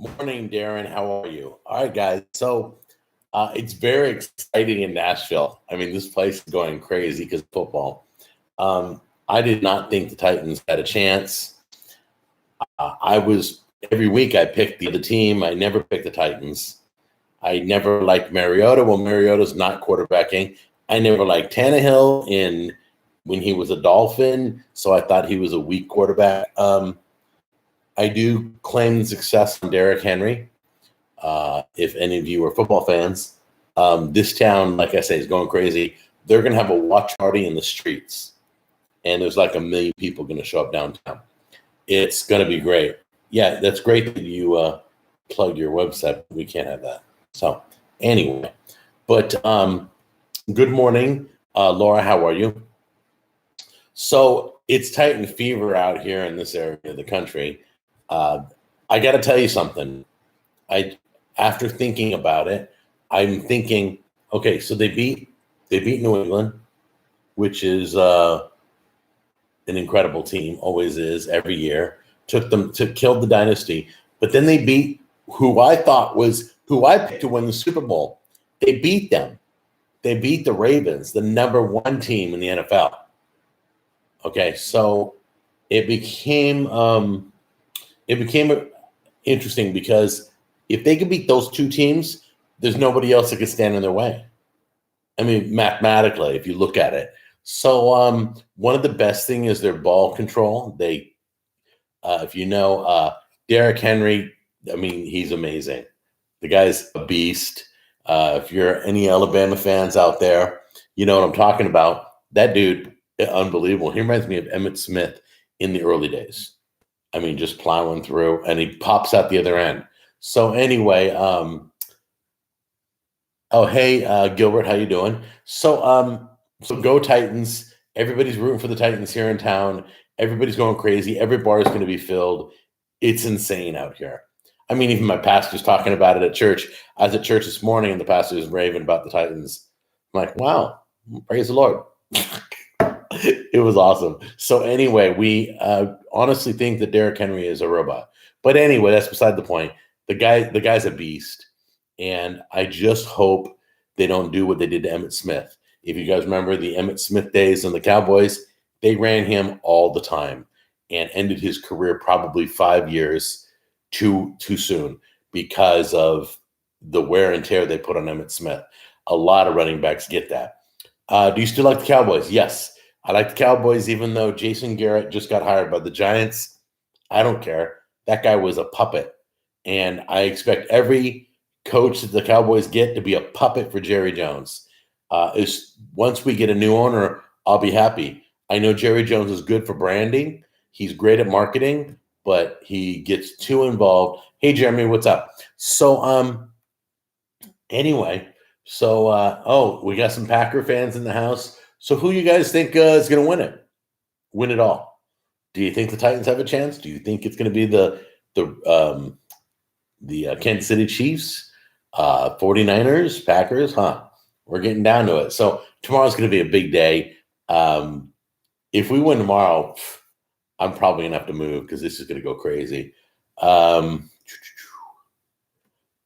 Morning, Darren. How are you? All right, guys. It's very exciting in Nashville. I mean, this place is going crazy because of football. I did not think the Titans had a chance. I was every week I picked the other team. I never picked the Titans. I never liked Mariota. Well, Mariota's not quarterbacking. I never liked Tannehill in when he was a Dolphin, so I thought he was a weak quarterback. I do claim success from Derrick Henry. If any of you are football fans, this town, like I say, is going crazy. They're going to have a watch party in the streets, and there's like 1 million people going to show up downtown. It's going to be great. Yeah, that's great that you plugged your website. We can't have that. So anyway, but good morning, Laura. How are you? So it's Titan fever out here in this area of the country. I got to tell you something. After thinking about it, I'm thinking, okay, so they beat New England, which is an incredible team, always is every year. Killed the dynasty, but then they beat who I picked to win the Super Bowl. They beat them. They beat the Ravens, the number 1 team in the NFL. Okay, so it became interesting because if they could beat those 2 teams, there's nobody else that could stand in their way. I mean, mathematically, if you look at it. So one of the best thing is their ball control. They, if you know, Derrick Henry, I mean, he's amazing. The guy's a beast. If you're any Alabama fans out there, you know what I'm talking about. That dude, unbelievable. He reminds me of Emmitt Smith in the early days. I mean, just plowing through, and he pops out the other end. So anyway, hey, Gilbert, how you doing? So go Titans. Everybody's rooting for the Titans here in town. Everybody's going crazy. Every bar is going to be filled. It's insane out here. I mean, even my pastor's talking about it at church. I was at church this morning, and the pastor was raving about the Titans. I'm like, wow, praise the Lord. It was awesome. So anyway, we honestly think that Derrick Henry is a robot. But anyway, that's beside the point. The guy's a beast, and I just hope they don't do what they did to Emmitt Smith. If you guys remember the Emmitt Smith days on the Cowboys, they ran him all the time and ended his career probably 5 years too soon because of the wear and tear they put on Emmitt Smith. A lot of running backs get that. Do you still like the Cowboys? Yes. I like the Cowboys, even though Jason Garrett just got hired by the Giants. I don't care. That guy was a puppet. And I expect every coach that the Cowboys get to be a puppet for Jerry Jones. Once we get a new owner, I'll be happy. I know Jerry Jones is good for branding. He's great at marketing, but he gets too involved. Hey, Jeremy, what's up? So, anyway, we got some Packer fans in the house. So who you guys think is going to win it all? Do you think the Titans have a chance? Do you think it's going to be the Kansas City Chiefs, 49ers, Packers? We're getting down to it. So tomorrow's going to be a big day. If we win tomorrow, I'm probably going to have to move because this is going to go crazy.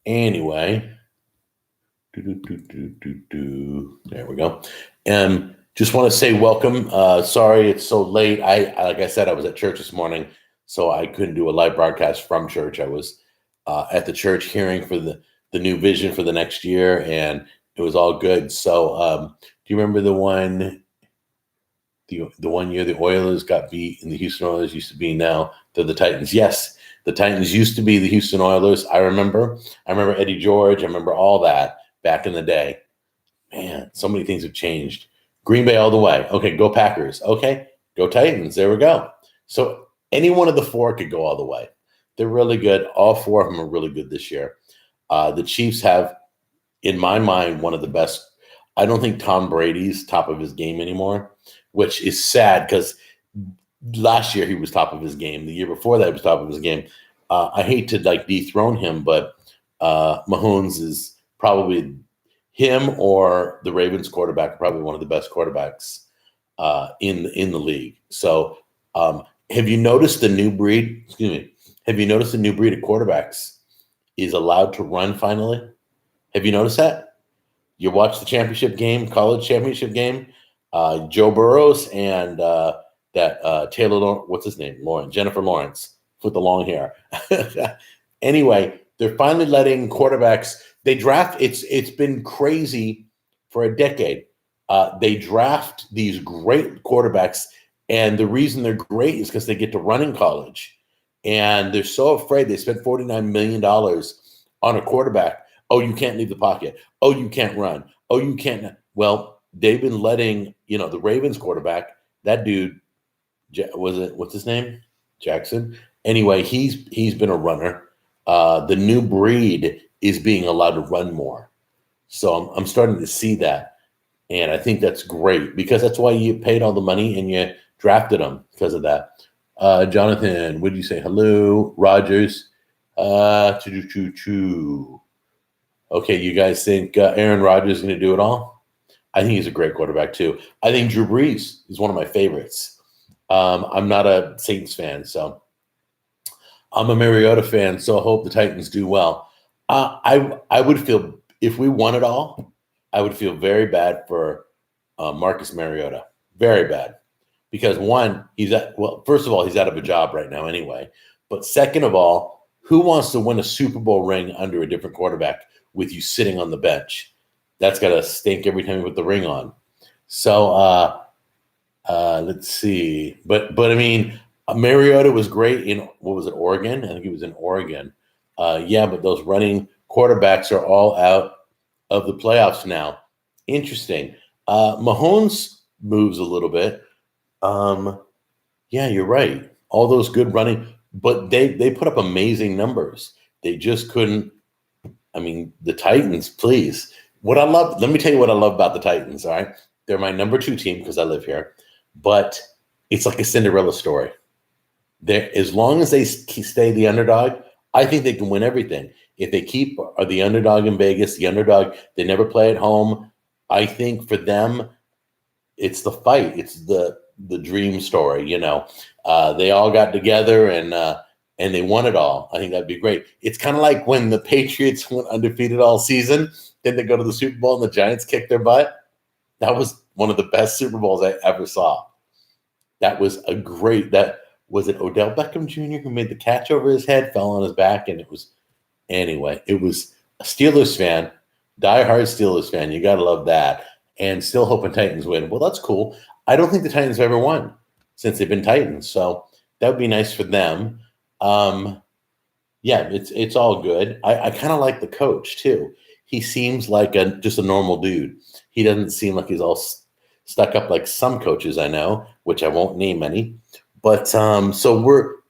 Anyway. There we go. Just want to say welcome. Sorry it's so late. Like I said, I was at church this morning, so I couldn't do a live broadcast from church. I was at the church hearing for the new vision for the next year, and it was all good. So do you remember the one year the Oilers got beat and the Houston Oilers used to be now they're the Titans? Yes, the Titans used to be the Houston Oilers. I remember Eddie George. I remember all that back in the day. Man, so many things have changed. Green Bay all the way. Okay, go Packers. Okay, go Titans. There we go. So any one of the 4 could go all the way. They're really good. All 4 of them are really good this year. The Chiefs have, in my mind, one of the best. I don't think Tom Brady's top of his game anymore, which is sad because last year he was top of his game. The year before that he was top of his game. I hate to dethrone him, but Mahomes is probably him or the Ravens quarterback, probably one of the best quarterbacks in the league. So have you noticed the new breed? Excuse me. Have you noticed the new breed of quarterbacks? is allowed to run finally. Have you noticed that? You watch the championship game, college championship game, Joe Burrows and Taylor, what's his name? Jennifer Lawrence with the long hair. Anyway, they're finally letting quarterbacks, they draft, it's been crazy for a decade. They draft these great quarterbacks, and the reason they're great is because they get to run in college. And they're so afraid. They spent $49 million on a quarterback. Oh, you can't leave the pocket. Oh, you can't run. Oh, you can't. Well, they've been letting, the Ravens quarterback, that dude, what's his name? Jackson. Anyway, he's been a runner. The new breed is being allowed to run more. So I'm starting to see that. And I think that's great because that's why you paid all the money and you drafted them because of that. Jonathan, would you say hello? Rogers. Okay, you guys think Aaron Rodgers is going to do it all? I think he's a great quarterback too. I think Drew Brees is one of my favorites. I'm not a Saints fan, so I'm a Mariota fan, so I hope the Titans do well. I would feel, if we won it all, I would feel very bad for Marcus Mariota. Very bad. Because one, first of all, he's out of a job right now anyway. But second of all, who wants to win a Super Bowl ring under a different quarterback with you sitting on the bench? That's got to stink every time you put the ring on. So let's see. But I mean, Mariota was great in, what was it, Oregon? I think he was in Oregon. Yeah, but those running quarterbacks are all out of the playoffs now. Interesting. Mahomes moves a little bit. Yeah, you're right. All those good running, but they put up amazing numbers. They just couldn't. I mean, the Titans, please. Let me tell you what I love about the Titans, all right? They're my number 2 team because I live here, but it's like a Cinderella story. As long as they stay the underdog, I think they can win everything. If they keep the underdog in Vegas, the underdog, they never play at home. I think for them, it's the fight. It's the dream story, They all got together and they won it all. I think that'd be great. It's kind of like when the Patriots went undefeated all season, then they go to the Super Bowl and the Giants kicked their butt. That was one of the best Super Bowls I ever saw. That was was it Odell Beckham Jr. who made the catch over his head, fell on his back, and it was a Steelers fan, diehard Steelers fan. You got to love that. And still hoping Titans win. Well, that's cool. I don't think the Titans have ever won since they've been Titans. So that would be nice for them. Yeah, it's all good. I kind of like the coach too. He seems like just a normal dude. He doesn't seem like he's all stuck up like some coaches I know, which I won't name any. But so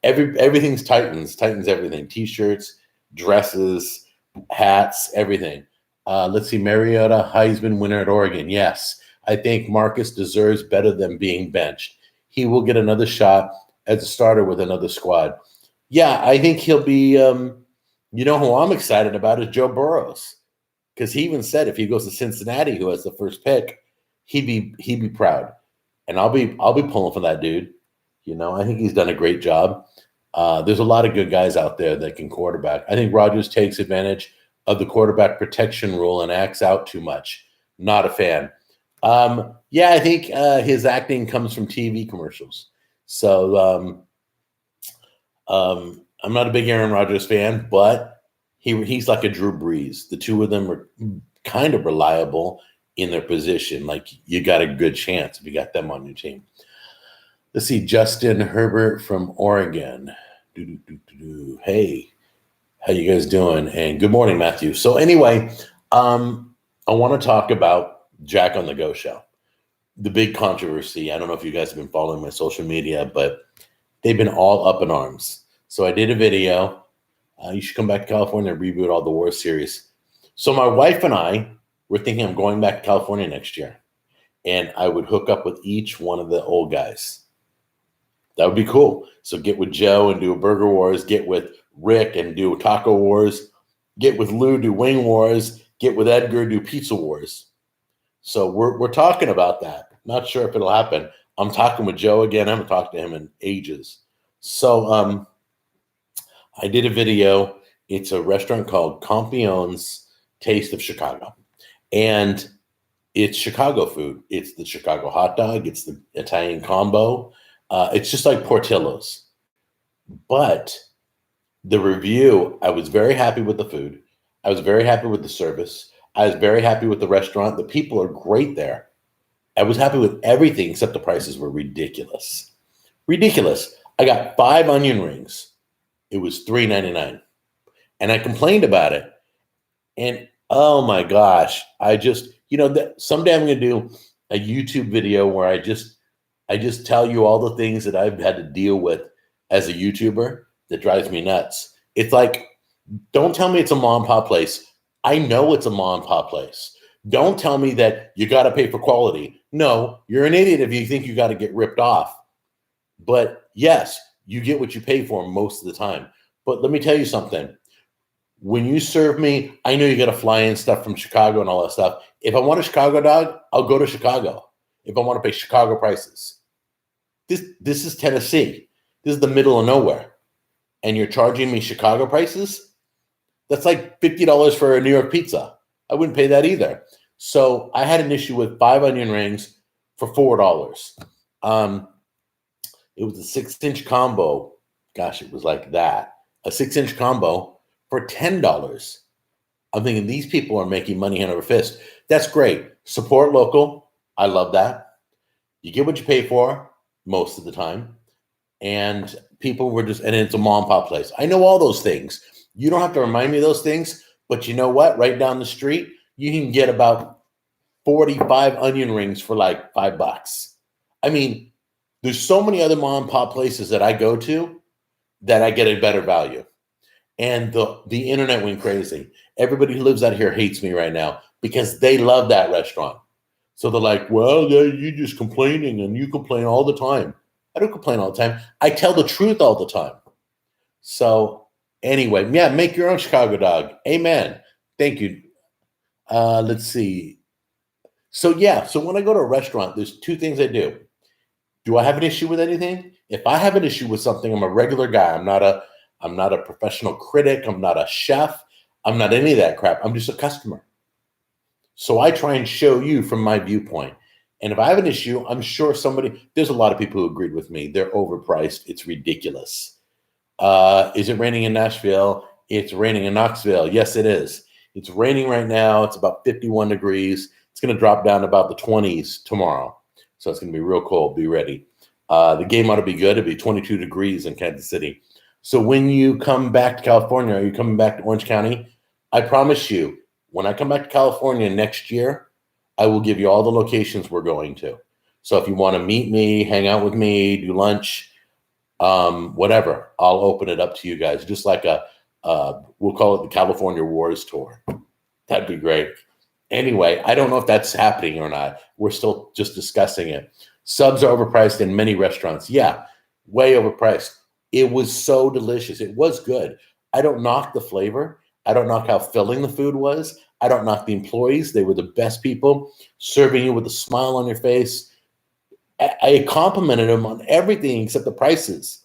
everything's Titans everything. T-shirts, dresses, hats, everything. Let's see, Mariota, Heisman winner at Oregon. Yes, I think Marcus deserves better than being benched. He will get another shot as a starter with another squad. Yeah, I think he'll be, who I'm excited about is Joe Burrows. Because he even said if he goes to Cincinnati, who has the first pick, he'd be proud. And I'll be pulling for that dude. I think he's done a great job. There's a lot of good guys out there that can quarterback. I think Rodgers takes advantage of the quarterback protection rule and acts out too much. Not a fan. Yeah, I think his acting comes from TV commercials. So I'm not a big Aaron Rodgers fan, but he's like a Drew Brees. The two of them are kind of reliable in their position. Like you got a good chance if you got them on your team. Let's see, Justin Herbert from Oregon. Hey, how you guys doing? And good morning, Matthew. So anyway, I want to talk about Jack on the Go show. The big controversy. I don't know if you guys have been following my social media, but they've been all up in arms. So I did a video. You should come back to California and reboot all the War series. So my wife and I were thinking of going back to California next year. And I would hook up with each one of the old guys. That would be cool. So get with Joe and do a Burger Wars. Get with Rick and do Taco Wars. Get with Lou, do Wing Wars. Get with Edgar, do Pizza Wars. So we're talking about that. Not sure if it'll happen. I'm talking with Joe again. I haven't talked to him in ages. So I did a video, It's a restaurant called Campione's Taste of Chicago. And it's Chicago food. It's the Chicago hot dog. It's the Italian combo. It's just like Portillo's. But the review, I was very happy with the food. I was very happy with the service. I was very happy with the restaurant. The people are great there. I was happy with everything except the prices were ridiculous. Ridiculous. I got 5 onion rings. It was $3.99. And I complained about it. And oh my gosh, I just, someday I'm going to do a YouTube video where I just tell you all the things that I've had to deal with as a YouTuber that drives me nuts. It's like, don't tell me it's a mom and pop place. I know it's a mom and pop place. Don't tell me that you got to pay for quality. No, you're an idiot if you think you got to get ripped off. But yes, you get what you pay for most of the time. But let me tell you something. When you serve me, I know you got to fly in stuff from Chicago and all that stuff. If I want a Chicago dog, I'll go to Chicago. If I want to pay Chicago prices. This is Tennessee. This is the middle of nowhere. And you're charging me Chicago prices? That's like $50 for a New York pizza. I wouldn't pay that either. So I had an issue with 5 onion rings for $4. It was a 6-inch combo. Gosh, it was like that. A 6-inch combo for $10. I'm thinking these people are making money hand over fist. That's great. Support local. I love that. You get what you pay for most of the time. And people were and it's a mom and pop place. I know all those things. You don't have to remind me of those things, but you know what? Right down the street, you can get about 45 onion rings for like $5. I mean, there's so many other mom and pop places that I go to that I get a better value. And the internet went crazy. Everybody who lives out here hates me right now because they love that restaurant. So they're like, well, yeah, you're just complaining and you complain all the time. I don't complain all the time. I tell the truth all the time. So anyway, yeah, make your own Chicago dog. Amen. Thank you. Let's see. So when I go to a restaurant, there's 2 things I do. Do I have an issue with anything? If I have an issue with something, I'm a regular guy. I'm not a professional critic. I'm not a chef. I'm not any of that crap. I'm just a customer. So I try and show you from my viewpoint. And if I have an issue, I'm sure there's a lot of people who agreed with me. They're overpriced. It's ridiculous. Is it raining in Nashville? It's raining in Knoxville. Yes, it is. It's raining right now. It's about 51 degrees. It's going to drop down to about the 20s tomorrow. So it's going to be real cold. Be ready. The game ought to be good. It'll be 22 degrees in Kansas City. So when you come back to California, are you coming back to Orange County? I promise you, when I come back to California next year, I will give you all the locations we're going to. So if you want to meet me, hang out with me, do lunch, whatever, I'll open it up to you guys. Just like we'll call it the California Wars Tour. That'd be great. Anyway, I don't know if that's happening or not. We're still just discussing it. Subs are overpriced in many restaurants. Yeah, way overpriced. It was so delicious. It was good. I don't knock the flavor. I don't knock how filling the food was. I don't knock the employees. They were the best people, serving you with a smile on your face. I complimented them on everything except the prices.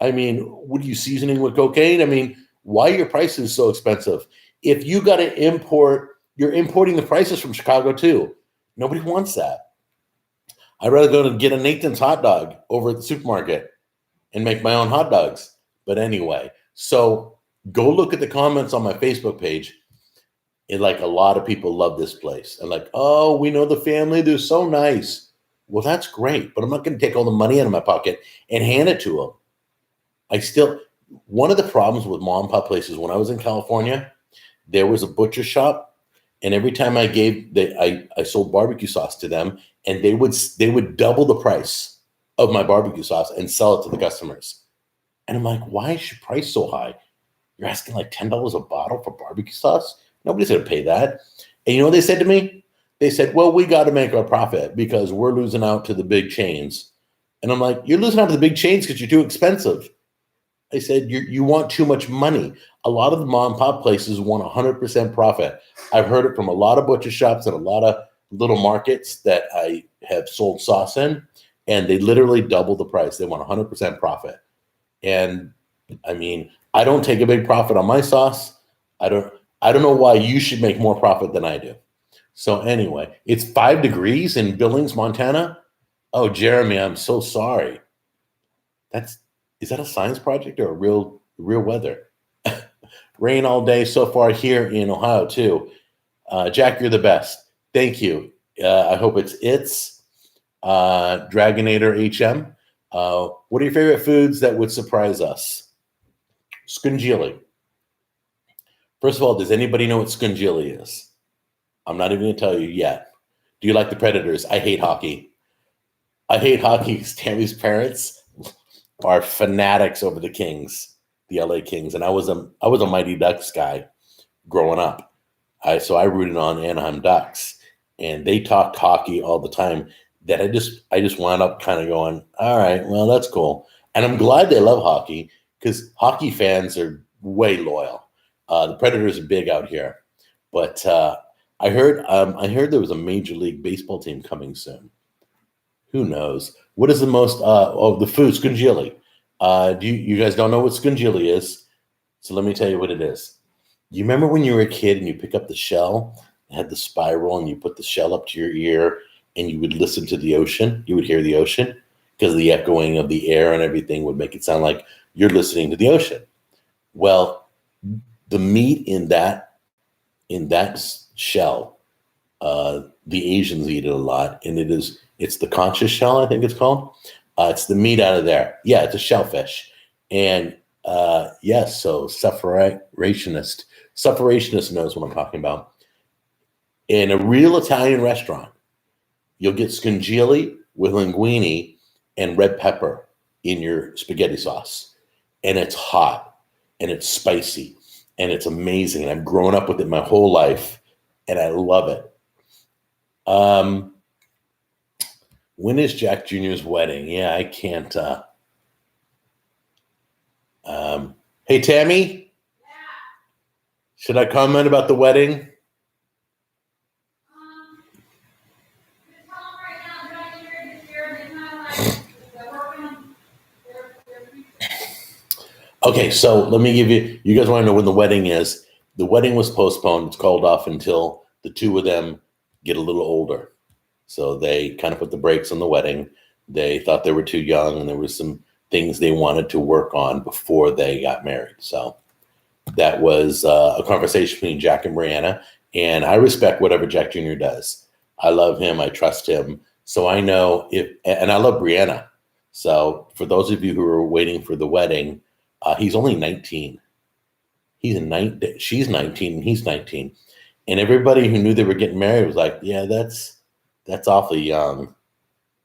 I mean, what are you seasoning with cocaine? I mean, why are your prices so expensive? If you got to import, you're importing the prices from Chicago too. Nobody wants that. I'd rather go and get a Nathan's hot dog over at the supermarket and make my own hot dogs. But anyway, so go look at the comments on my Facebook page. And like a lot of people love this place. And like, oh, we know the family. They're so nice. Well, that's great. But I'm not going to take all the money out of my pocket and hand it to them. One of the problems with mom and pop places, when I was in California, there was a butcher shop. And every time I sold barbecue sauce to them, and they would double the price of my barbecue sauce and sell it to the customers. And I'm like, why is your price so high? You're asking like $10 a bottle for barbecue sauce? Nobody's going to pay that. And you know what they said to me? They said, well, we got to make our profit because we're losing out to the big chains. And I'm like, you're losing out to the big chains because you're too expensive. I said, you want too much money. A lot of the mom and pop places want 100% profit. I've heard it from a lot of butcher shops and a lot of little markets that I have sold sauce in, and they literally double the price. They want 100% profit. And I mean, I don't take a big profit on my sauce. I don't know why you should make more profit than I do. So anyway, it's 5 degrees in Billings, Montana. Oh, Jeremy, I'm so sorry. Is that a science project or a real weather? Rain all day so far here in Ohio too. Jack, you're the best. Thank you. I hope it's Dragonator HM. What are your favorite foods that would surprise us? Scungili. First of all, does anybody know what scungili is? I'm not even going to tell you yet. Do you like the Predators? I hate hockey. I hate hockey because Tammy's parents are fanatics over the Kings, the LA Kings, and I was a Mighty Ducks guy growing up. So I rooted on Anaheim Ducks, and they talked hockey all the time. That I just wound up kind of going, all right, well, that's cool, and I'm glad they love hockey because hockey fans are way loyal. The Predators are big out here, but I heard there was a Major League Baseball team coming soon. Who knows? What is the most the food? Scungili. Do you guys don't know what scungili is? So let me tell you what it is. You remember when you were a kid and you pick up the shell, it had the spiral, and you put the shell up to your ear, and you would listen to the ocean. You would hear the ocean because the echoing of the air and everything would make it sound like you're listening to the ocean. Well, the meat in that shell, the Asians eat it a lot, and it's the concha shell, I think it's called. It's the meat out of there. Yeah, it's a shellfish. And yes, so sufferationist knows what I'm talking about. In a real Italian restaurant, you'll get scungili with linguine and red pepper in your spaghetti sauce. And it's hot, and it's spicy, and it's amazing. And I've grown up with it my whole life, and I love it. When is Jack Jr.'s wedding? Yeah, I can't. Hey, Tammy? Yeah. Should I comment about the wedding? Okay, so let me give you guys want to know when the wedding is. The wedding was postponed. It's called off until the two of them get a little older. So they kind of put the brakes on the wedding. They thought they were too young, and there were some things they wanted to work on before they got married. So that was a conversation between Jack and Brianna, and I respect whatever Jack Jr. does. I love him. I trust him. So I know and I love Brianna. So for those of you who are waiting for the wedding, he's only 19. She's 19 and he's 19. And everybody who knew they were getting married was like, yeah, that's awfully young.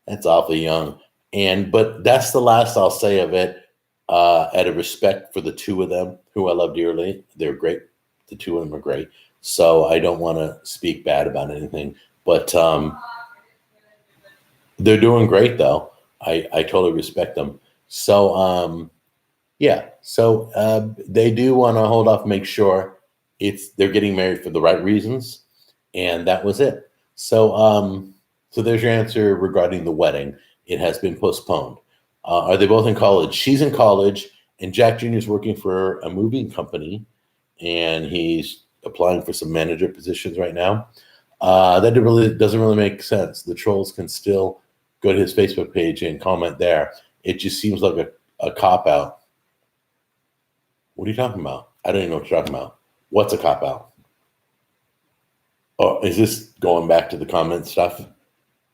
That's awfully young. But that's the last I'll say of it. Out of respect for the two of them, who I love dearly. They're great. The two of them are great. So I don't want to speak bad about anything. But they're doing great, though. I totally respect them. So yeah. So they do want to hold off, make sure they're getting married for the right reasons, and that was it. So so there's your answer regarding the wedding. It has been postponed. Are they both in college? She's in college, and Jack Jr. is working for a moving company, and he's applying for some manager positions right now. That doesn't really make sense. The trolls can still go to his Facebook page and comment there. It just seems like a cop-out. What are you talking about? I don't even know what you're talking about. What's a cop-out? Oh, is this going back to the comment stuff?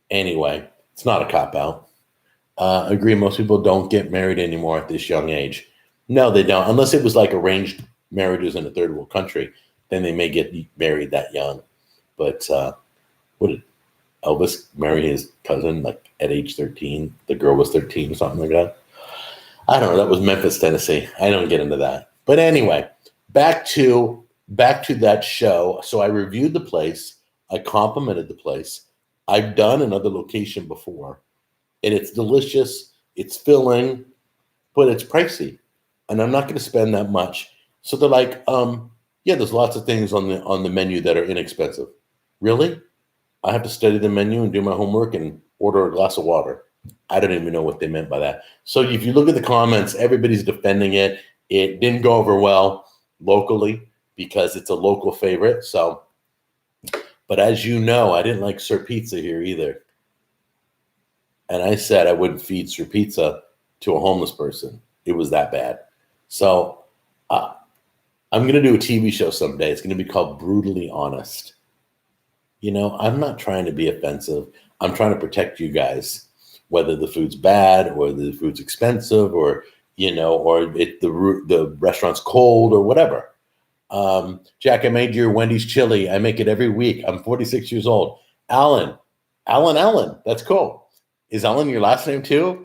Anyway, it's not a cop-out. Agree, most people don't get married anymore at this young age. No, they don't. Unless it was like arranged marriages in a third world country, then they may get married that young. But what did Elvis marry his cousin like at age 13? The girl was 13 or something like that. I don't know. That was Memphis, Tennessee. I don't get into that. But anyway, back to that show. So I reviewed the place. I complimented the place. I've done another location before, and it's delicious. It's filling, but it's pricey, and I'm not going to spend that much. So they're like, yeah, there's lots of things on the menu that are inexpensive. Really? I have to study the menu and do my homework and order a glass of water. I don't even know what they meant by that. So if you look at the comments, everybody's defending it. It didn't go over well locally because it's a local favorite. So, but as you know, I didn't like Sir Pizza here either. And I said I wouldn't feed Sir Pizza to a homeless person. It was that bad. So I'm going to do a TV show someday. It's going to be called Brutally Honest. You know, I'm not trying to be offensive. I'm trying to protect you guys, whether the food's bad or the food's expensive or, you know, or the restaurant's cold or whatever. Jack, I made your Wendy's chili. I make it every week. I'm 46 years old. Alan. That's cool. Is Alan your last name too?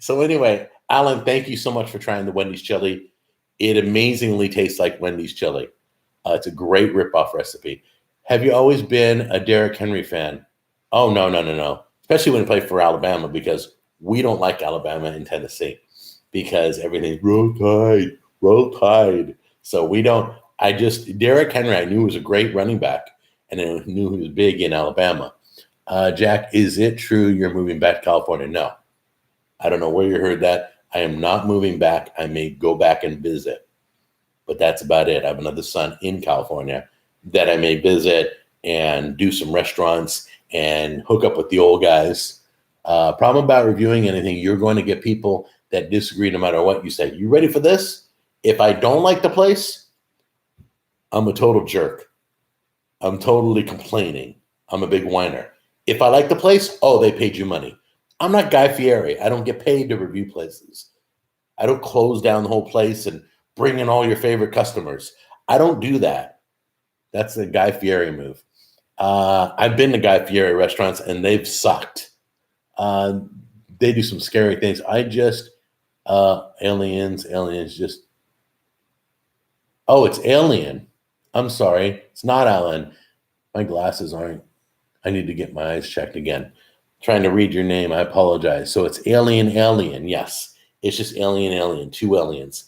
So anyway, Alan, thank you so much for trying the Wendy's chili. It amazingly tastes like Wendy's chili. It's a great ripoff recipe. Have you always been a Derrick Henry fan? Oh, no. Especially when he played for Alabama, because we don't like Alabama and Tennessee because everything's roll tide. So we don't. Derrick Henry, I knew was a great running back, and I knew he was big in Alabama. Jack, is it true you're moving back to California? No. I don't know where you heard that. I am not moving back. I may go back and visit, but that's about it. I have another son in California that I may visit and do some restaurants and hook up with the old guys. Problem about reviewing anything, you're going to get people that disagree no matter what you say. You ready for this? If I don't like the place, I'm a total jerk. I'm totally complaining. I'm a big whiner. If I like the place, oh, they paid you money. I'm not Guy Fieri. I don't get paid to review places. I don't close down the whole place and bring in all your favorite customers. I don't do that. That's the Guy Fieri move. I've been to Guy Fieri restaurants and they've sucked. They do some scary things. Aliens just. Oh, it's Alien. I'm sorry. It's not Alan. My glasses aren't. I need to get my eyes checked again. Trying to read your name. I apologize. So it's Alien. Yes. It's just Alien. 2 aliens.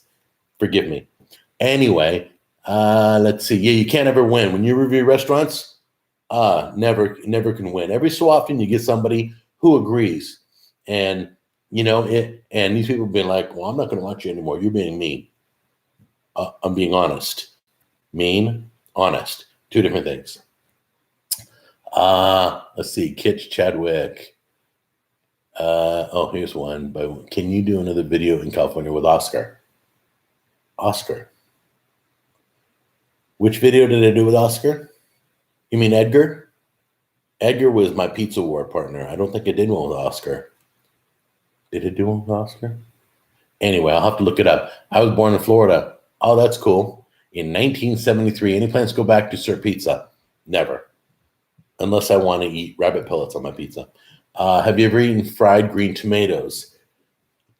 Forgive me. Anyway, let's see. Yeah, you can't ever win. When you review restaurants, never can win. Every so often you get somebody who agrees. And, you know, and these people have been like, well, I'm not going to watch you anymore. You're being mean. I'm being honest. Mean, honest. 2 different things. Let's see. Kitch Chadwick. Here's one. But can you do another video in California with Oscar? Oscar. Which video did I do with Oscar? You mean Edgar? Edgar was my Pizza War partner. I don't think I did one with Oscar. Did I do one with Oscar? Anyway, I'll have to look it up. I was born in Florida. Oh, that's cool. In 1973. Any plans to go back to Sir Pizza? Never. Unless I want to eat rabbit pellets on my pizza. Have you ever eaten fried green tomatoes?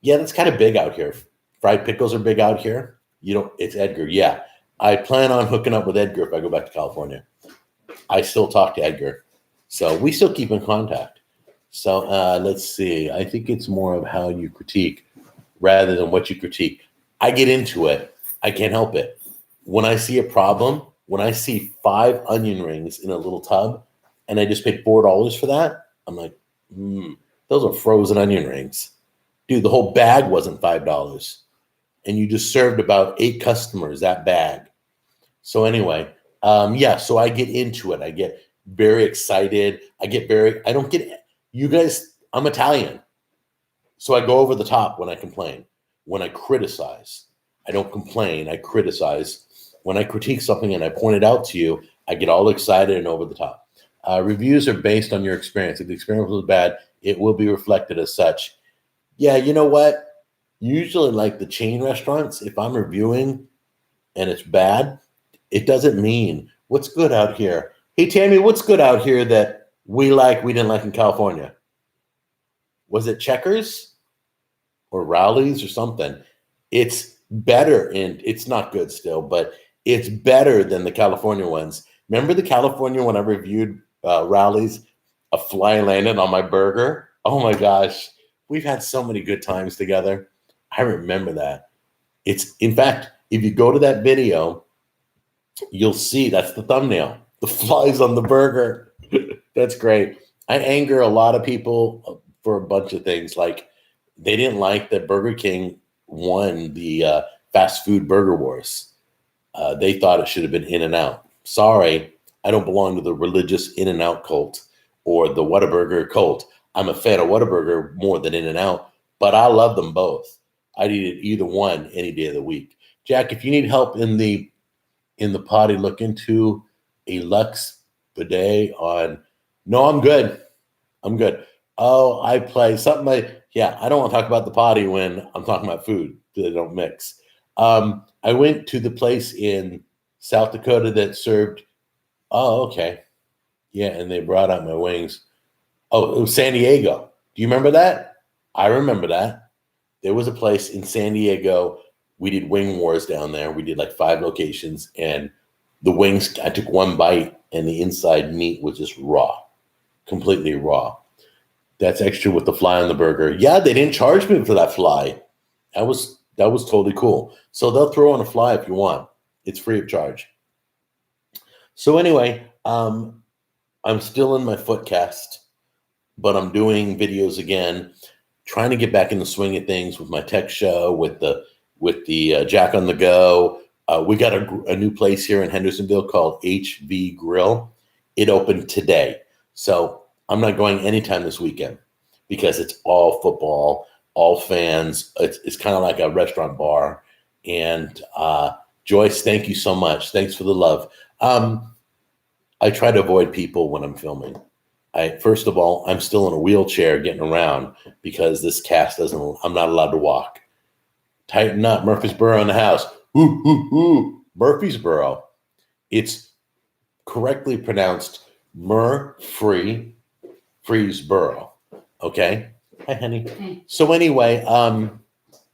Yeah, that's kind of big out here. Fried pickles are big out here. It's Edgar. Yeah. I plan on hooking up with Edgar if I go back to California. I still talk to Edgar. So we still keep in contact. So let's see. I think it's more of how you critique rather than what you critique. I get into it. I can't help it. When I see a problem, when I see 5 onion rings in a little tub and I just paid $4 for that, I'm like, those are frozen onion rings. Dude, the whole bag wasn't $5. And you just served about 8 customers that bag. So anyway, so I get into it. I get very excited. You guys, I'm Italian. So I go over the top when I complain. When I criticize, I don't complain, I criticize. When I critique something and I point it out to you, I get all excited and over the top. Reviews are based on your experience. If the experience was bad, it will be reflected as such. Yeah, you know what? Usually like the chain restaurants, if I'm reviewing and it's bad, it doesn't mean what's good out here. Hey, Tammy, what's good out here that we didn't like in California? Was it Checkers or Rowley's or something? It's better, and it's not good still, but it's better than the California ones. Remember the California when I reviewed Rowley's? A fly landed on my burger. Oh my gosh. We've had so many good times together. I remember that. In fact, if you go to that video, you'll see that's the thumbnail. The flies on the burger. That's great. I anger a lot of people for a bunch of things. Like they didn't like that Burger King won the fast food burger wars. They thought it should have been In-N-Out. Sorry, I don't belong to the religious In-N-Out cult or the Whataburger cult. I'm a fan of Whataburger more than In-N-Out, but I love them both. I'd eat either one any day of the week. Jack, if you need help in the potty, look into a Lux bidet on. No, I'm good. I'm good. Oh, I play something like, yeah, I don't want to talk about the potty when I'm talking about food. They don't mix. I went to the place in South Dakota that served. Oh, okay. Yeah, and they brought out my wings. Oh, it was San Diego. Do you remember that? I remember that. There was a place in San Diego. We did wing wars down there. We did like 5 locations, and the wings, I took one bite, and the inside meat was just raw, completely raw. That's extra with the fly on the burger. Yeah, they didn't charge me for that fly. That was totally cool. So they'll throw on a fly if you want. It's free of charge. So anyway, I'm still in my foot cast, but I'm doing videos again, trying to get back in the swing of things with my tech show, with the Jack on the Go. We got a new place here in Hendersonville called HV Grill. It opened today. So I'm not going anytime this weekend because it's all football, all fans. It's kind of like a restaurant bar. And Joyce, thank you so much. Thanks for the love. I try to avoid people when I'm filming. First of all, I'm still in a wheelchair getting around because this cast I'm not allowed to walk. Tighten up, Murfreesboro in the house. Ooh, ooh, ooh. Murfreesboro. It's correctly pronounced Murfreesboro. Okay? Hi, honey. Hey. So anyway,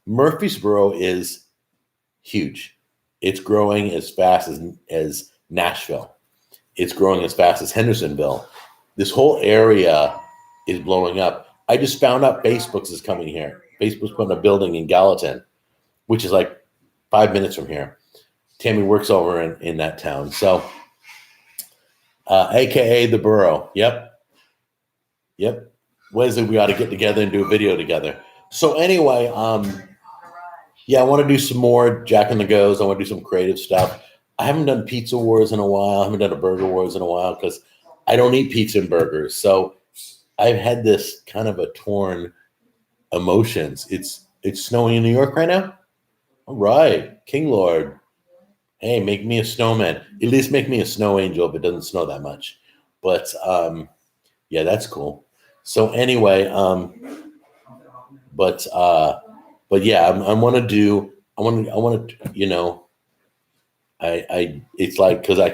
Murfreesboro is huge. It's growing as fast as Nashville. It's growing as fast as Hendersonville. This whole area is blowing up. I just found out Facebook's is coming here. Facebook's putting a building in Gallatin, which is like 5 minutes from here. Tammy works over in that town. So, AKA the borough. Yep. Wednesday, we ought to get together and do a video together. So anyway, yeah, I want to do some more Jack on the Goes. I want to do some creative stuff. I haven't done Pizza Wars in a while. I haven't done a Burger Wars in a while because I don't eat pizza and burgers. So I've had this kind of a torn emotions. It's snowing in New York right now. All right, King Lord. Hey, make me a snowman. At least make me a snow angel if it doesn't snow that much. But yeah, that's cool. So anyway, but yeah, I want to, you know, it's like, because I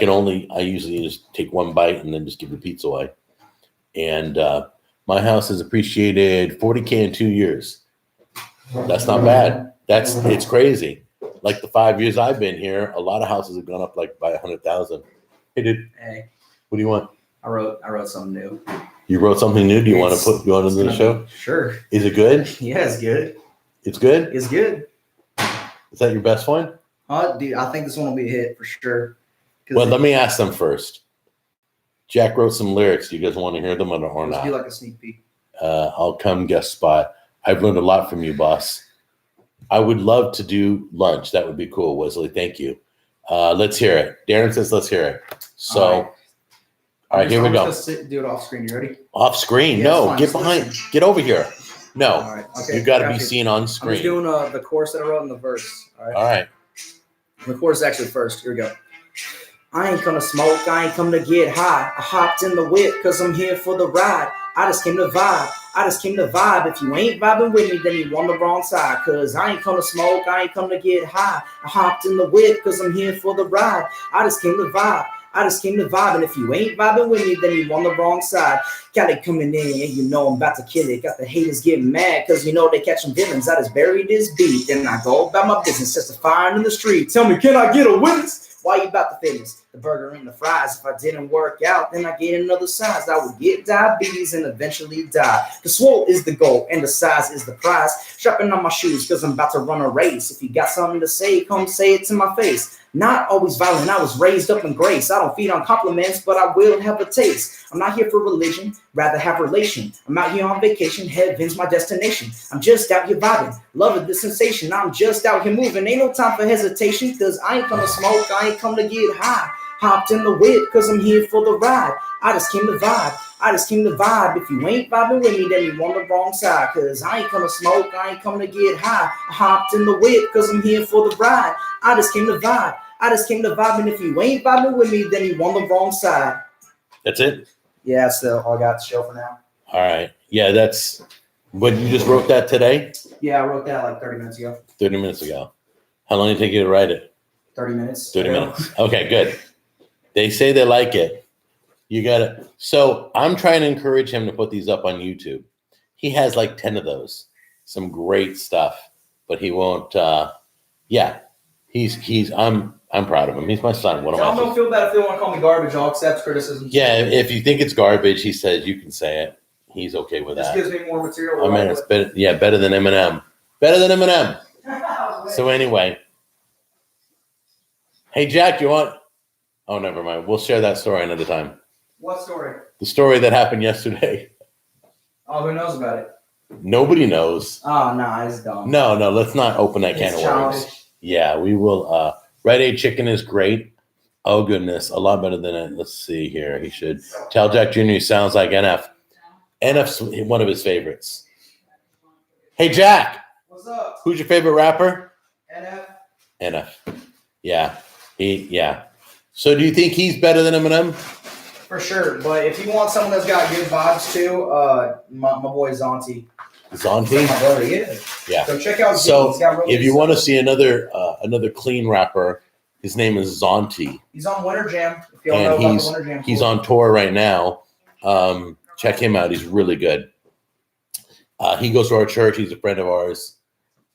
usually just take one bite and then just give the pizza away. And my house has appreciated $40K in 2 years. That's not bad. It's crazy. Like the 5 years I've been here, a lot of houses have gone up like by 100,000. Hey, dude. Hey. What do you want? I wrote something new. You wrote something new? Do you want to put you on into the show? Sure. Is it good? Yeah, it's good. It's good? It's good. Is that your best one? Dude, I think this one will be a hit for sure. Well, let me ask them first. Jack wrote some lyrics. Do you guys want to hear them or not? Let's do like a sneak peek. I'll come guest spot. I've learned a lot from you, boss. I would love to do lunch. That would be cool, Wesley. Thank you. Let's hear it. Darren says let's hear it. So, all right, here we go. Do it off screen. You ready? Off screen? Yeah, no, get behind. Get over here. No, all right. Okay, you got to be seen on screen. I'm just doing the chorus that I wrote in the verse. All right. The chorus is actually first. Here we go. I ain't gonna smoke. I ain't come to get high. I hopped in the whip because I'm here for the ride. I just came to vibe. If you ain't vibing with me, then you on the wrong side. Cause I ain't come to smoke. I ain't come to get high. I hopped in the whip because I'm here for the ride. I just came to vibe. And if you ain't vibing with me, then you on the wrong side. Got it coming in, and you know I'm about to kill it. Got the haters getting mad, cause you know they catching villains. I just buried this beat, then I go about my business, testifying in the street. Tell me, can I get a witness? Why you about to fitness? the burger and the fries. If I didn't work out, then I get another size. I would get diabetes and eventually die. The swole is the goal and the size is the prize. Strapping on my shoes because I'm about to run a race. If you got something to say, come say it to my face. Not always violent, I was raised up in grace. I don't feed on compliments, but I will have a taste. I'm not here for religion, rather have relation. I'm out here on vacation, heaven's my destination. I'm just out here vibing, loving the sensation. I'm just out here moving, ain't no time for hesitation. Cause I ain't come to smoke, I ain't come to get high. Hopped in the whip, cause I'm here for the ride. I just came to vibe, I just came to vibe. If you ain't vibing with me, then you on the wrong side. Cause I ain't come to smoke, I ain't come to get high. I hopped in the whip, cause I'm here for the ride. I just came to vibe, I just came to vibe. And if you ain't vibing with me, then you on the wrong side. That's it? Yeah, that's all I got to show for now. All right. Yeah, that's, but you just wrote that today? Yeah, I wrote that like 30 minutes ago. 30 minutes ago. How long did it take you to write it? 30 minutes. 30 minutes. Okay, good. They say they like it. You got it. So I'm trying to encourage him to put these up on YouTube. He has like 10 of those. Some great stuff, but he won't. Yeah, I'm proud of him. He's my son. What am I? Don't feel bad if you want to call me garbage. I'll accept criticism. Yeah, if you think it's garbage, he says you can say it. He's okay with that. Just gives me more material. I mean, it's better. Yeah, better than Eminem. Better than Eminem. So anyway, hey Jack, you want? Oh, never mind. We'll share that story another time. What story? The story that happened yesterday. Oh, who knows about it? Nobody knows. Oh, no, it's dumb. No, let's not open that can of worms. Yeah, we will. Red A chicken is great. Oh, goodness. A lot better than it. Let's see here. He should tell Jack Jr. he sounds like NF. NF's one of his favorites. Hey, Jack. What's up? Who's your favorite rapper? NF. NF. Yeah. Yeah. So do you think he's better than Eminem? For sure. But if you want someone that's got good vibes too, my boy Zonti. Zonti? My brother, yeah. Yeah. So check out Zonti. So He's got really if you want to see another clean rapper, his name is Zonti. He's on Winter Jam. If y'all And know about the Winter Jam. he's on tour right now. Check him out. He's really good. He goes to our church. He's a friend of ours.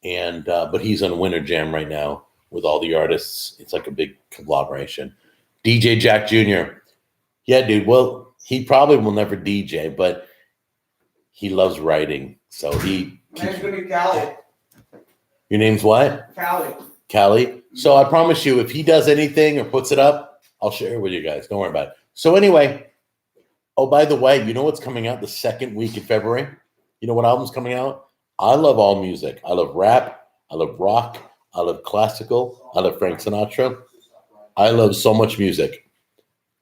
And but he's on Winter Jam right now with all the artists. It's like a big collaboration. DJ Jack Jr. Yeah, dude. Well, he probably will never DJ, but he loves writing. So he. My name's gonna be Callie. Your name's what? Callie. So I promise you, if he does anything or puts it up, I'll share it with you guys. Don't worry about it. So anyway, oh, by the way, you know what's coming out the second week in February? You know what album's coming out? I love all music. I love rap. I love rock. I love classical. I love Frank Sinatra. I love so much music.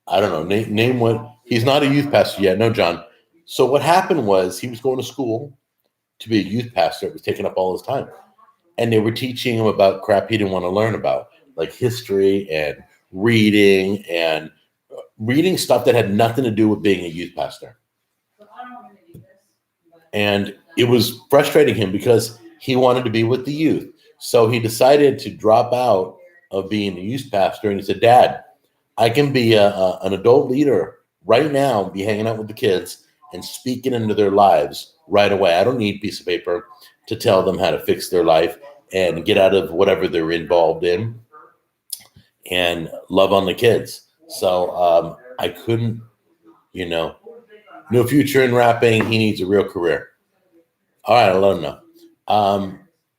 I don't know. Name what. He's not a youth pastor yet. No, John. So what happened was he was going to school to be a youth pastor. It was taking up all his time. And they were teaching him about crap he didn't want to learn about, like history and reading stuff that had nothing to do with being a youth pastor. And it was frustrating him because he wanted to be with the youth. So he decided to drop out of being a youth pastor. And he said, Dad, I can be an adult leader right now, be hanging out with the kids and speaking into their lives right away. I don't need a piece of paper to tell them how to fix their life and get out of whatever they're involved in and love on the kids. So I couldn't, no future in rapping. He needs a real career. All right, I let him know.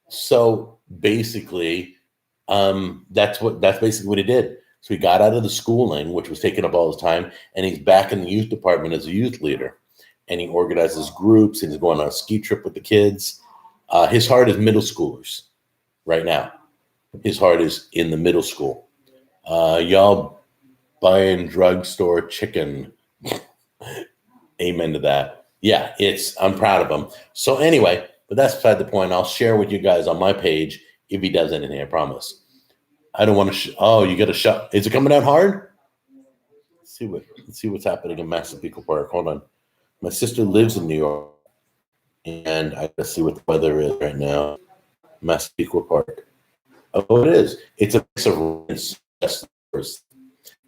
So basically, that's basically what he did. So he got out of the schooling, which was taking up all his time, and he's back in the youth department as a youth leader. And he organizes groups, and he's going on a ski trip with the kids. His heart is middle schoolers right now. His heart is in the middle school. Y'all buying drugstore chicken. Amen to that. Yeah, I'm proud of him. So anyway, but that's beside the point. I'll share with you guys on my page if he does anything, I promise. I don't want to. You got to shut. Is it coming out hard? Let's see what's happening in Massapequa Park. Hold on. My sister lives in New York, and I got to see what the weather is right now. Massapequa Park. Oh, it is. It's a mix of rain.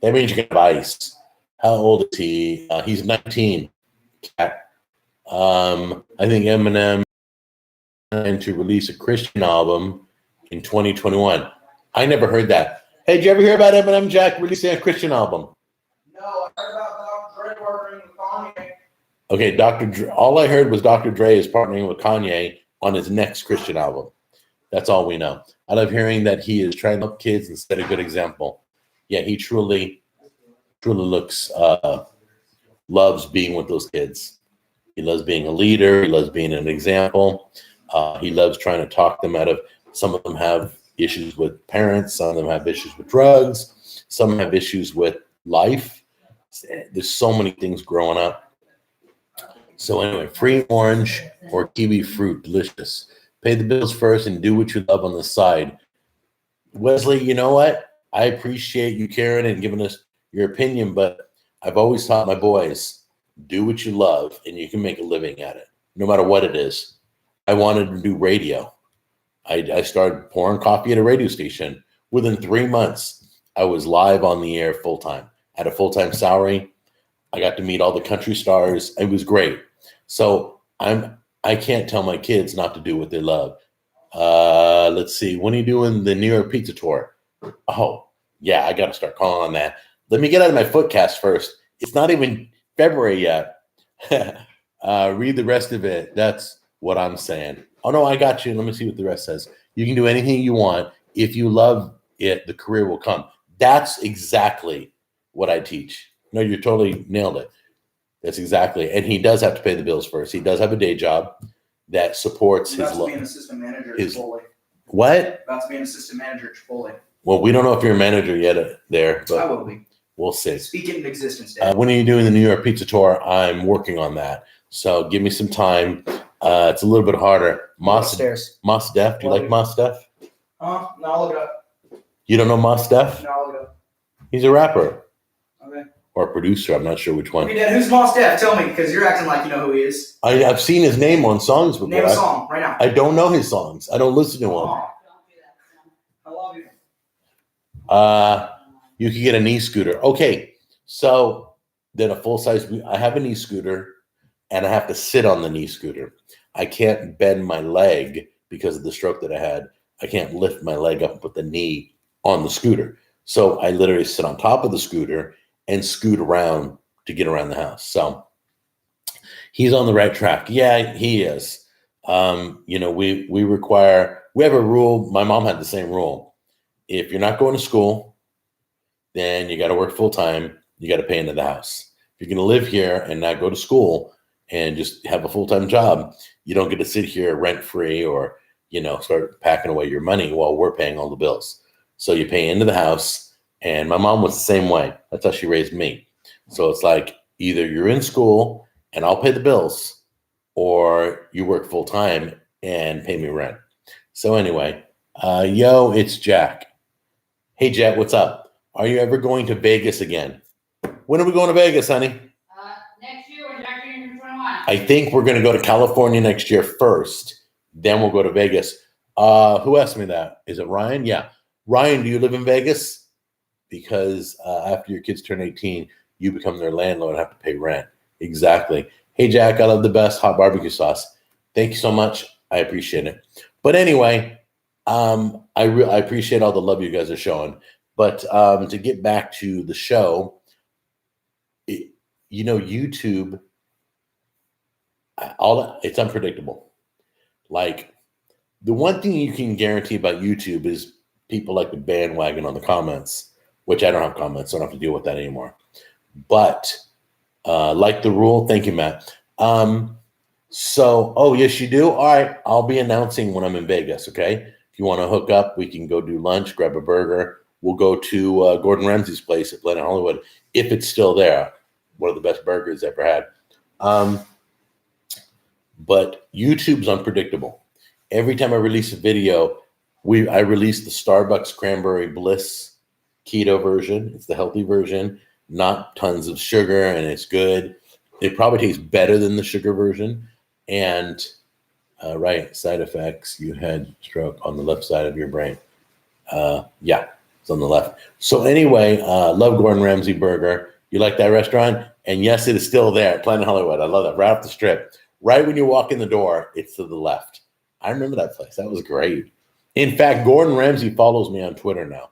That means you can have ice. How old is he? He's 19. Cat. I think Eminem and to release a Christian album in 2021. I never heard that. Hey, did you ever hear about Eminem Jack releasing a Christian album? No, I heard about Dre partnering with Kanye. Okay, Dr. Dre, all I heard was Dr. Dre is partnering with Kanye on his next Christian album. That's all we know. I love hearing that he is trying to help kids and set a good example. Yeah, he truly looks, loves being with those kids. He loves being a leader. He loves being an example. He loves trying to talk them out of, some of them have issues with parents. Some of them have issues with drugs. Some have issues with life. There's so many things growing up. So anyway, free orange or kiwi fruit, delicious. Pay the bills first and do what you love on the side. Wesley, you know what? I appreciate you caring and giving us your opinion, but I've always taught my boys, do what you love and you can make a living at it, no matter what it is. I wanted to do radio. I started pouring coffee at a radio station. Within 3 months, I was live on the air full-time. I had a full-time salary. I got to meet all the country stars. It was great. So I can't tell my kids not to do what they love. Let's see. When are you doing the New York Pizza Tour? Oh, yeah, I got to start calling on that. Let me get out of my footcast first. It's not even February yet. Read the rest of it. That's what I'm saying. Oh, no, I got you. Let me see what the rest says. You can do anything you want. If you love it, the career will come. That's exactly what I teach. No, you totally nailed it. That's exactly. And he does have to pay the bills first. He does have a day job that supports his About to be an assistant manager at Chipotle. What? About to be an assistant manager at Chipotle. Well, we don't know if you're a manager yet there, but I will be. We'll see. Speaking of existence, Dad. When are you doing the New York Pizza Tour? I'm working on that. So give me some time. It's a little bit harder. Mos Def. Do you like Mos Def? No, I'll look it up. You don't know Mos Def? No, I'll look it up. He's a rapper. Okay. Or a producer. I'm not sure which one. Hey, Dad, who's Mos Def? Tell me, because you're acting like you know who he is. I've seen his name on songs before. Name a song right now. I don't know his songs. I don't listen to them. Oh. I love you. You could get an e-scooter. Okay, so then a full-size. I have an e-scooter, and I have to sit on the e-scooter. I can't bend my leg because of the stroke that I had. I can't lift my leg up and put the knee on the scooter. So I literally sit on top of the scooter and scoot around to get around the house. So he's on the right track. Yeah, he is. We have a rule. My mom had the same rule. If you're not going to school, then you got to work full time. You got to pay into the house. If you're going to live here and not go to school and just have a full-time job, you don't get to sit here rent free or, start packing away your money while we're paying all the bills. So you pay into the house. And my mom was the same way. That's how she raised me. So it's like either you're in school and I'll pay the bills, or you work full time and pay me rent. So anyway, it's Jack. Hey, Jack, what's up? Are you ever going to Vegas again? When are we going to Vegas, honey? Next year when Jack turns 21. I think we're going to go to California next year first. Then we'll go to Vegas. Who asked me that? Is it Ryan? Yeah. Ryan, do you live in Vegas? Because after your kids turn 18, you become their landlord and have to pay rent. Exactly. Hey, Jack, I love the best hot barbecue sauce. Thank you so much. I appreciate it. But anyway, I appreciate all the love you guys are showing. But to get back to the show, YouTube, it's unpredictable. Like, the one thing you can guarantee about YouTube is people like the bandwagon on the comments, which I don't have comments, so I don't have to deal with that anymore. But like the rule, thank you, Matt. Yes, you do? All right, I'll be announcing when I'm in Vegas, okay? If you want to hook up, we can go do lunch, grab a burger. We'll go to Gordon Ramsay's place at Planet Hollywood, if it's still there. One of the best burgers I've ever had. But YouTube's unpredictable. Every time I release a video, I release the Starbucks Cranberry Bliss keto version. It's the healthy version, not tons of sugar, and it's good. It probably tastes better than the sugar version. And side effects, you had stroke on the left side of your brain. Yeah, it's on the left. So anyway, love Gordon Ramsay burger. You like that restaurant? And yes, it is still there at Planet Hollywood. I love that. Right off the strip. Right when you walk in the door, it's to the left. I remember that place. That was great. In fact, Gordon Ramsay follows me on Twitter now.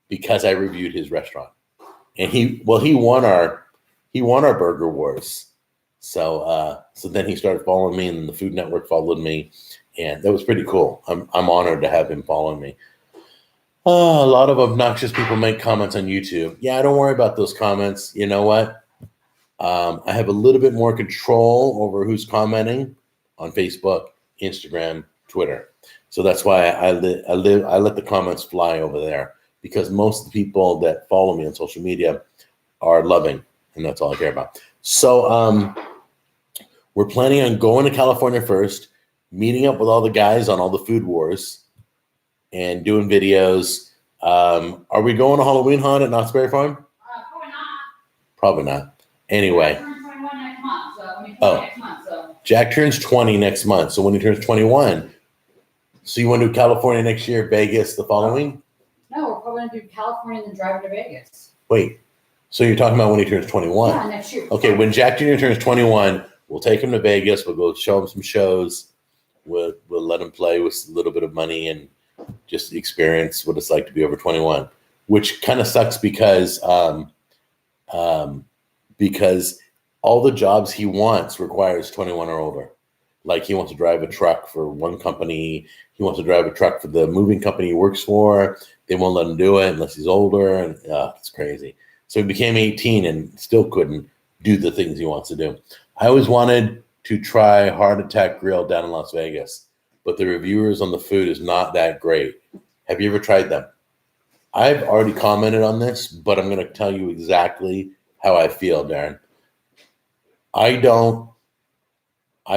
because I reviewed his restaurant, and he won our burger wars. So then he started following me, and the Food Network followed me, and that was pretty cool. I'm honored to have him following me. Oh, a lot of obnoxious people make comments on YouTube. Yeah, don't worry about those comments. You know what? I have a little bit more control over who's commenting on Facebook, Instagram, Twitter. So that's why I let the comments fly over there, because most of the people that follow me on social media are loving, and that's all I care about. So we're planning on going to California first, meeting up with all the guys on all the food wars, and doing videos. Are we going to Halloween hunt at Knott's Berry Farm? Probably not. Probably not. Anyway. Jack turns 21 next month, so I mean, Oh. next month, so. Jack turns 20 next month. So when he turns 21, so you want to do California next year, Vegas the following? No, we're probably gonna do California and then drive to Vegas. Wait. So you're talking about when he turns 21? Yeah, next year. Okay, when Jack Jr. turns 21, we'll take him to Vegas. We'll go show him some shows. We'll let him play with a little bit of money and just experience what it's like to be over 21, which kind of sucks because all the jobs he wants requires 21 or older. Like he wants to drive a truck for one company. He wants to drive a truck for the moving company he works for. They won't let him do it unless he's older. And it's crazy. So he became 18 and still couldn't do the things he wants to do. I always wanted to try Heart Attack Grill down in Las Vegas, but the reviewers on the food is not that great. Have you ever tried them? I've already commented on this, but I'm going to tell you exactly how I feel, Darren. I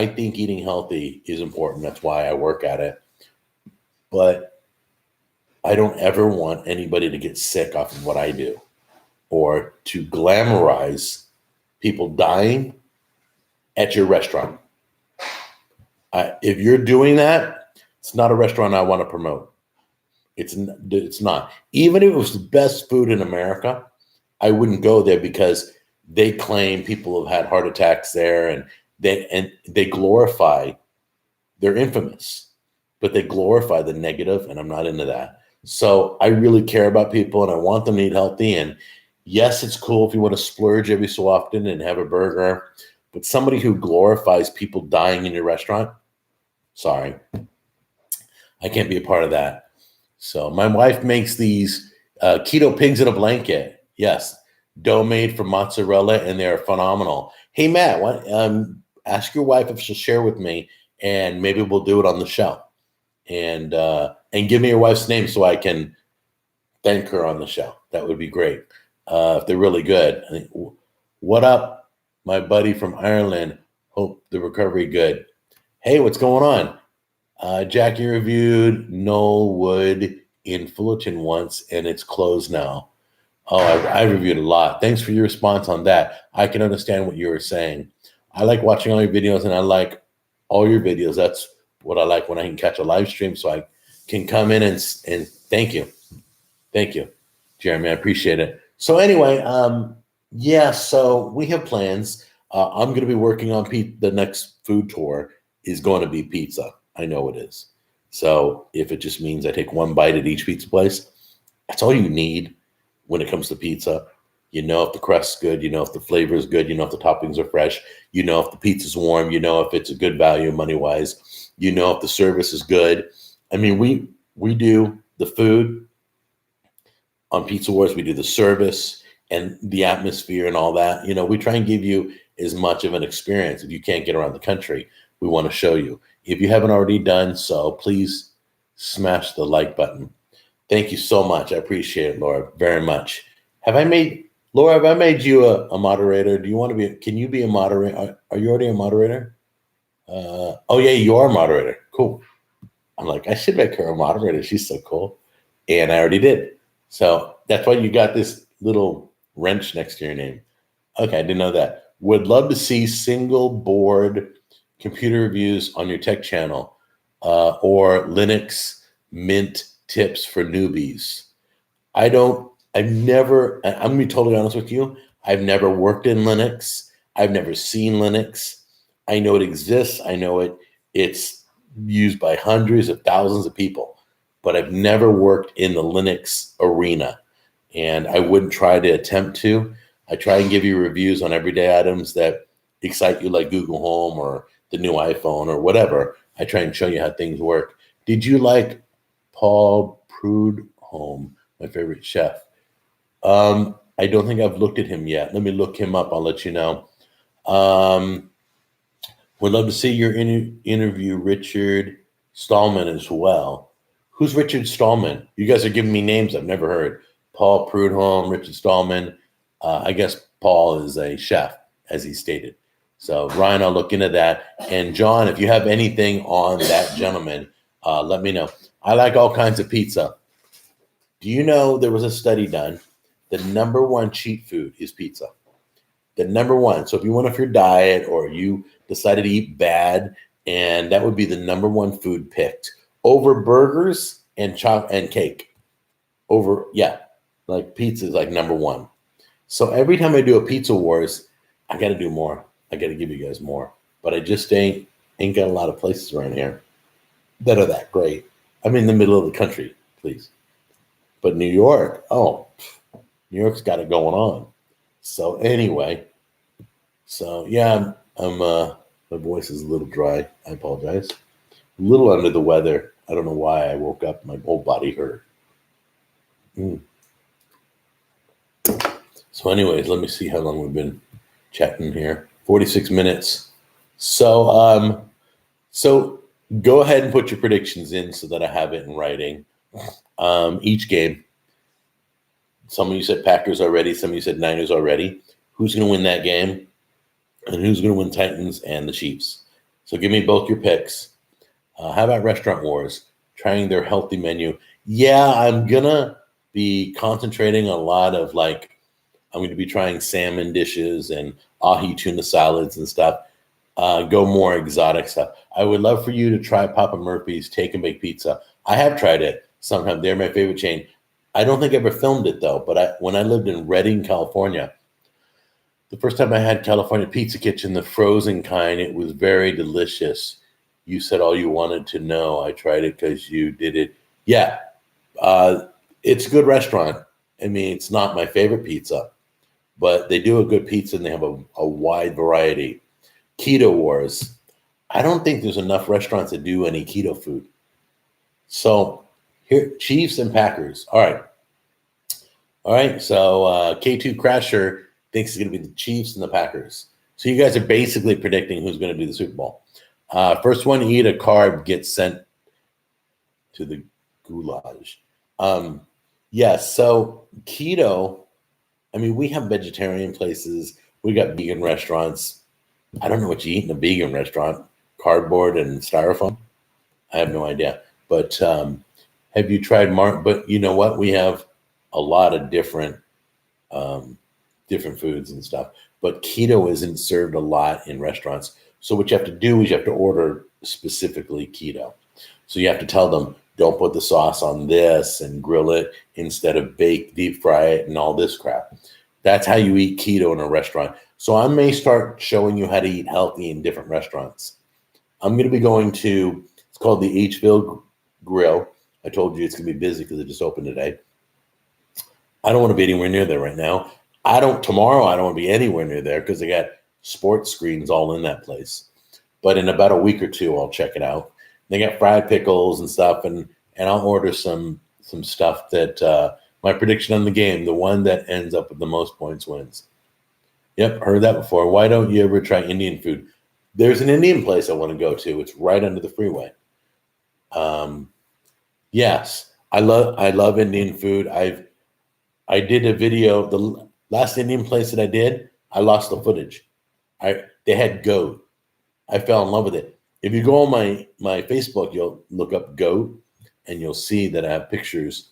think eating healthy is important. That's why I work at it. But I don't ever want anybody to get sick off of what I do or to glamorize people dying at your restaurant. If you're doing that, it's not a restaurant I want to promote. It's not. Even if it was the best food in America, I wouldn't go there because they claim people have had heart attacks there, and they glorify. They're infamous, but they glorify the negative, and I'm not into that. So I really care about people, and I want them to eat healthy. And yes, it's cool if you want to splurge every so often and have a burger, but somebody who glorifies people dying in your restaurant, sorry, I can't be a part of that. So my wife makes these keto pigs in a blanket. Yes, dough made from mozzarella, and they're phenomenal. Hey, Matt, ask your wife if she'll share with me, and maybe we'll do it on the show. And give me your wife's name so I can thank her on the show. That would be great if they're really good. What up, my buddy from Ireland? Hope the recovery good. Hey, what's going on? Jackie reviewed Knollwood in Fullerton once, and it's closed now. Oh, I reviewed a lot. Thanks for your response on that. I can understand what you were saying. I like watching all your videos, and I like all your videos. That's what I like when I can catch a live stream, so I can come in and thank you. Thank you, Jeremy. I appreciate it. So anyway, so we have plans. I'm going to be working on the next food tour is going to be pizza. I know it is. So if it just means I take one bite at each pizza place, that's all you need when it comes to pizza. You know if the crust's good, you know if the flavor is good, you know if the toppings are fresh, you know if the pizza's warm, you know if it's a good value money-wise, you know if the service is good. I mean, we do the food on Pizza Wars, we do the service and the atmosphere and all that. You know, we try and give you as much of an experience. If you can't get around the country, we want to show you. If you haven't already done so, please smash the like button. Thank you so much. I appreciate it, Laura, very much. Have I made you a moderator? Do you want to be? Can you be a moderator? Are you already a moderator? Oh yeah, you are a moderator. Cool. I'm like, I should make her a moderator. She's so cool. And I already did. So that's why you got this little wrench next to your name. Okay, I didn't know that. Would love to see single board computer reviews on your tech channel or Linux Mint tips for newbies. I'm going to be totally honest with you. I've never worked in Linux. I've never seen Linux. I know it exists. I know it's used by hundreds of thousands of people, but I've never worked in the Linux arena. and I wouldn't try to attempt to. I try and give you reviews on everyday items that excite you, like Google Home or the new iPhone or whatever. I try and show you how things work. Did you like Paul Prudhomme, my favorite chef? I don't think I've looked at him yet. Let me look him up. I'll let you know. Would love to see your interview Richard Stallman as well. Who's Richard Stallman? You guys are giving me names I've never heard. Paul Prudhomme, Richard Stallman. I guess Paul is a chef, as he stated. So Ryan, I'll look into that. And John, if you have anything on that gentleman, let me know. I like all kinds of pizza. Do you know there was a study done? The number one cheat food is pizza. The number one. So if you went off your diet or you decided to eat bad, and that would be the number one food picked over burgers and cake. Like pizza is like number one. So every time I do a pizza wars, I got to do more. I got to give you guys more. But I just ain't got a lot of places around here that are that great. I'm in the middle of the country, please. But New York, New York's got it going on. So anyway, yeah, I'm my voice is a little dry. I apologize. A little under the weather. I don't know why I woke up. My whole body hurt. So anyways, let me see how long we've been chatting here. 46 minutes. So go ahead and put your predictions in so that I have it in writing. Each game. Some of you said Packers already. Some of you said Niners already. Who's going to win that game? And who's going to win Titans and the Chiefs? So give me both your picks. How about Restaurant Wars? Trying their healthy menu. Yeah, I'm going to be concentrating on a lot of I'm going to be trying salmon dishes and ahi tuna salads and stuff. Go more exotic stuff. I would love for you to try Papa Murphy's Take and Bake Pizza. I have tried it sometime. They're my favorite chain. I don't think I ever filmed it though, but when I lived in Redding, California, the first time I had California Pizza Kitchen, the frozen kind, it was very delicious. You said all you wanted to know. I tried it because you did it. Yeah, it's a good restaurant. I mean, it's not my favorite pizza, but they do a good pizza and they have a wide variety. Keto Wars. I don't think there's enough restaurants that do any keto food. So here, Chiefs and Packers. All right. So K2 Crasher thinks it's going to be the Chiefs and the Packers. So you guys are basically predicting who's going to do the Super Bowl. First one to eat a carb gets sent to the goulash. Yes. So keto. I mean, we have vegetarian places. We got vegan restaurants. I don't know what you eat in a vegan restaurant. Cardboard and styrofoam. I have no idea. But have you tried But you know what? We have a lot of different foods and stuff. But keto isn't served a lot in restaurants. So what you have to do is you have to order specifically keto. So you have to tell them, don't put the sauce on this and grill it instead of bake, deep fry it, and all this crap. That's how you eat keto in a restaurant. So I may start showing you how to eat healthy in different restaurants. I'm going to be going to, it's called the Hville Grill. I told you it's going to be busy because it just opened today. I don't want to be anywhere near there right now. Tomorrow I don't want to be anywhere near there because they got sports screens all in that place. But in about a week or two, I'll check it out. They got fried pickles and stuff, and I'll order some stuff that my prediction on the game, the one that ends up with the most points wins. Yep, heard that before. Why don't you ever try Indian food? There's an Indian place I want to go to. It's right under the freeway. Yes, I love Indian food. I did a video. The last Indian place that I did, I lost the footage. They had goat. I fell in love with it. If you go on my Facebook, you'll look up goat, and you'll see that I have pictures.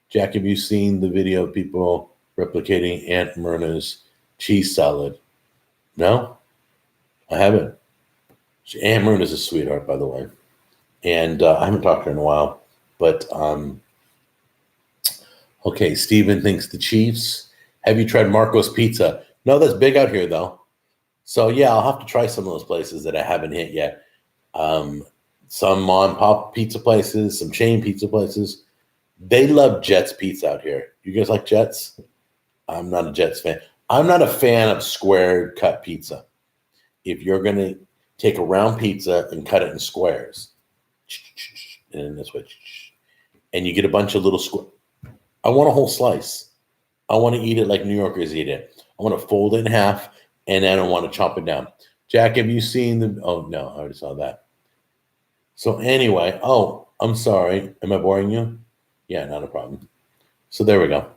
Jack, have you seen the video of people replicating Aunt Myrna's cheese salad? No, I haven't. Aunt Myrna's a sweetheart, by the way, and I haven't talked to her in a while. But okay, Steven thinks the Chiefs. Have you tried Marco's Pizza? No, that's big out here though. So yeah, I'll have to try some of those places that I haven't hit yet. Some mom and pop pizza places, some chain pizza places. They love Jet's Pizza out here. You guys like Jets? I'm not a Jets fan. I'm not a fan of square cut pizza. If you're going to take a round pizza and cut it in squares, and this way, and you get a bunch of little squares. I want a whole slice. I want to eat it like New Yorkers eat it. I want to fold it in half, and then I want to chop it down. Jack, have you seen the? Oh no, I already saw that. So anyway, I'm sorry. Am I boring you? Yeah, not a problem. So there we go.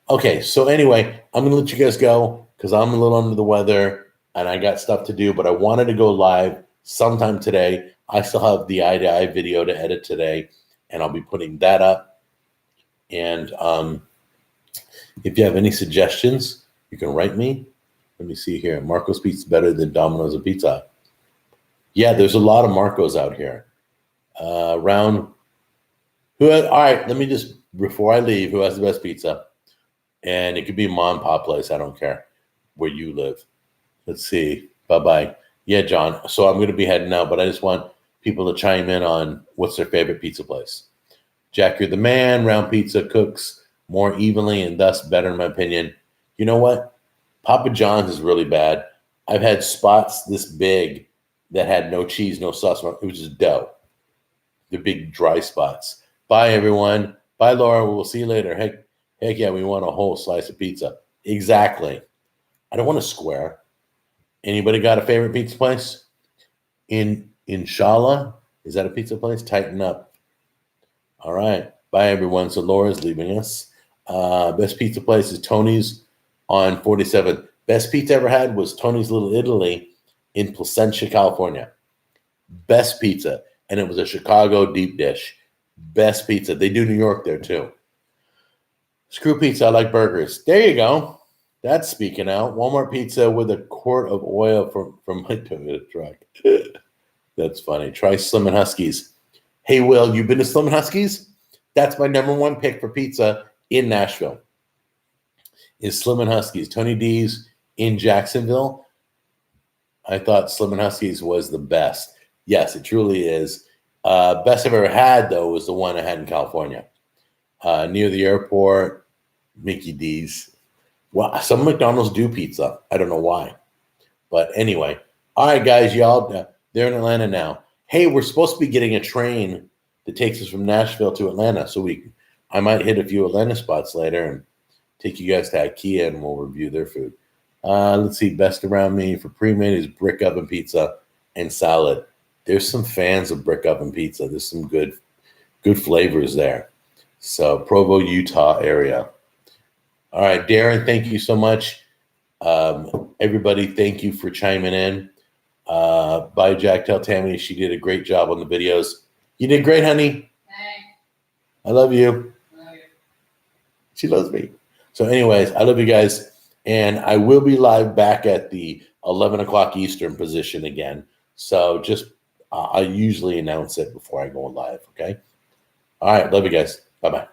Okay, so anyway, I'm gonna let you guys go because I'm a little under the weather and I got stuff to do. But I wanted to go live sometime today. I still have the eye to eye video to edit today, and I'll be putting that up. And if you have any suggestions, you can write me. Let me see here. Marco's Pizza better than Domino's and Pizza. Yeah, there's a lot of Marco's out here. All right, let me just, before I leave, who has the best pizza? And it could be a mom and pop place. I don't care where you live. Let's see. Bye-bye. Yeah, John. So I'm going to be heading out, but I just want people to chime in on what's their favorite pizza place. Jack, you're the man. Round pizza cooks more evenly and thus better, in my opinion. You know what? Papa John's is really bad. I've had spots this big that had no cheese, no sauce. It was just dough. The big dry spots. Bye, everyone. Bye, Laura. We'll see you later. Heck yeah, we want a whole slice of pizza. Exactly. I don't want a square. Anybody got a favorite pizza place? Inshallah? Is that a pizza place? Tighten up. All right. Bye, everyone. So Laura's leaving us. Best pizza place is Tony's on 47th. Best pizza I ever had was Tony's Little Italy in Placentia, California. Best pizza. And it was a Chicago deep dish. Best pizza. They do New York there too. Screw pizza. I like burgers. There you go. That's speaking out. Walmart pizza with a quart of oil from my Toyota truck. That's funny. Try Slim and Huskies. Hey, Will, you been to Slim and Huskies? That's my number one pick for pizza in Nashville. Is Slim and Huskies. Tony D's in Jacksonville. I thought Slim and Huskies was the best. Yes, it truly is. Best I've ever had, though, was the one I had in California. Near the airport, Mickey D's. Well, some McDonald's do pizza. I don't know why. But anyway. All right, guys, y'all, they're in Atlanta now. Hey, we're supposed to be getting a train that takes us from Nashville to Atlanta. So I might hit a few Atlanta spots later and take you guys to IKEA and we'll review their food. Let's see. Best around me for pre-made is brick oven pizza and salad. There's some fans of brick oven pizza. There's some good flavors there. So Provo, Utah area. All right, Darren, thank you so much. Everybody, thank you for chiming in. Bye, Jack. Tell Tammy she did a great job on the videos. You did great, honey. Thanks. I love you. Love you. She loves me. So anyways, I love you guys. And I will be live back at the 11 o'clock Eastern position again. So just I usually announce it before I go live, okay? All right, love you guys. Bye-bye.